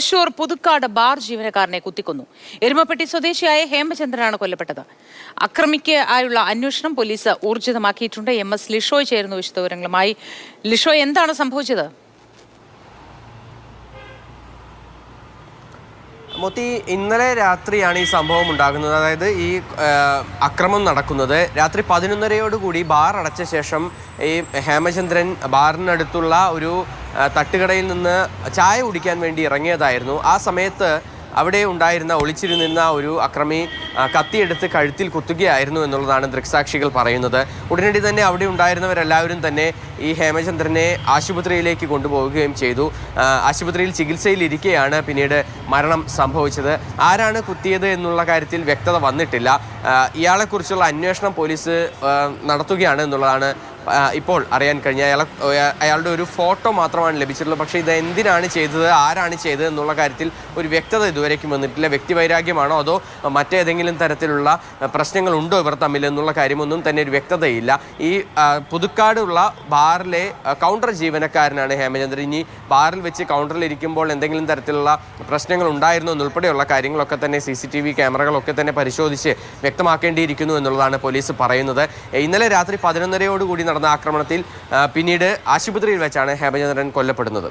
Thrissur Puthukkad bar ജീവനക്കാരനെ കുത്തിക്കൊന്നു. എരുമപ്പെട്ടി സ്വദേശിയായ ഹേമചന്ദ്രനാണ് കൊല്ലപ്പെട്ടത്. അക്രമിക്ക് ആയുള്ള അന്വേഷണം പോലീസ് ഊർജിതമാക്കിയിട്ടുണ്ട്. MS ലിഷോയ് ചേരുന്നു വിശദവിവരങ്ങളുമായി. ലിഷോയ്, എന്താണ് സംഭവിച്ചത്? മോത്തി, ഇന്നലെ രാത്രിയാണ് ഈ സംഭവം ഉണ്ടാകുന്നത്. അതായത് ഈ അക്രമം നടക്കുന്നത് രാത്രി 11:30യോടുകൂടി ബാർ അടച്ച ശേഷം ഈ ഹേമചന്ദ്രൻ ബാറിനടുത്തുള്ള ഒരു തട്ടുകടയിൽ നിന്ന് ചായ കുടിക്കാൻ വേണ്ടി ഇറങ്ങിയതായിരുന്നു. ആ സമയത്ത് അവിടെ ഉണ്ടായിരുന്ന ഒളിച്ചിരുന്നിരുന്ന ഒരു അക്രമി കത്തിയെടുത്ത് കഴുത്തിൽ കുത്തുകയായിരുന്നു എന്നുള്ളതാണ് ദൃക്സാക്ഷികൾ പറയുന്നത്. ഉടനടി തന്നെ അവിടെ ഉണ്ടായിരുന്നവരെല്ലാവരും തന്നെ ഈ ഹേമചന്ദ്രനെ ആശുപത്രിയിലേക്ക് കൊണ്ടുപോവുകയും ചെയ്തു. ആശുപത്രിയിൽ ചികിത്സയിലിരിക്കെയാണ് പിന്നീട് മരണം സംഭവിച്ചത്. ആരാണ് കുത്തിയത് എന്നുള്ള കാര്യത്തിൽ വ്യക്തത വന്നിട്ടില്ല. ഇയാളെക്കുറിച്ചുള്ള അന്വേഷണം പോലീസ് നടത്തുകയാണ് എന്നുള്ളതാണ് ഇപ്പോൾ അറിയാൻ കഴിഞ്ഞ. അയാളുടെ ഒരു ഫോട്ടോ മാത്രമാണ് ലഭിച്ചിട്ടുള്ളത്. പക്ഷേ ഇത് എന്തിനാണ് ചെയ്തത്, ആരാണ് ചെയ്തത് എന്നുള്ള കാര്യത്തിൽ ഒരു വ്യക്തത ഇതുവരേക്കും വന്നിട്ടില്ല. വ്യക്തിവൈരാഗ്യമാണോ അതോ മറ്റേതെങ്കിലും തരത്തിലുള്ള പ്രശ്നങ്ങളുണ്ടോ ഇവർ തമ്മിൽ എന്നുള്ള കാര്യമൊന്നും തന്നെ ഒരു വ്യക്തതയില്ല. ഈ പുതുക്കാടുള്ള ബാറിലെ കൗണ്ടർ ജീവനക്കാരനാണ് ഹേമചന്ദ്രൻ. ഇനി ബാറിൽ വെച്ച് കൗണ്ടറിൽ ഇരിക്കുമ്പോൾ എന്തെങ്കിലും തരത്തിലുള്ള പ്രശ്നങ്ങൾ ഉണ്ടായിരുന്നോ എന്നുൾപ്പെടെയുള്ള കാര്യങ്ങളൊക്കെ തന്നെ CCTV ക്യാമറകളൊക്കെ തന്നെ പരിശോധിച്ച് വ്യക്തമാക്കേണ്ടിയിരിക്കുന്നു എന്നുള്ളതാണ് പോലീസ് പറയുന്നത്. ഇന്നലെ രാത്രി 11:30യോടുകൂടി നടന്ന ആക്രമണത്തിൽ പിന്നീട് ആശുപത്രിയിൽ വെച്ചാണ് ഹേമചന്ദ്രൻ കൊല്ലപ്പെടുന്നത്.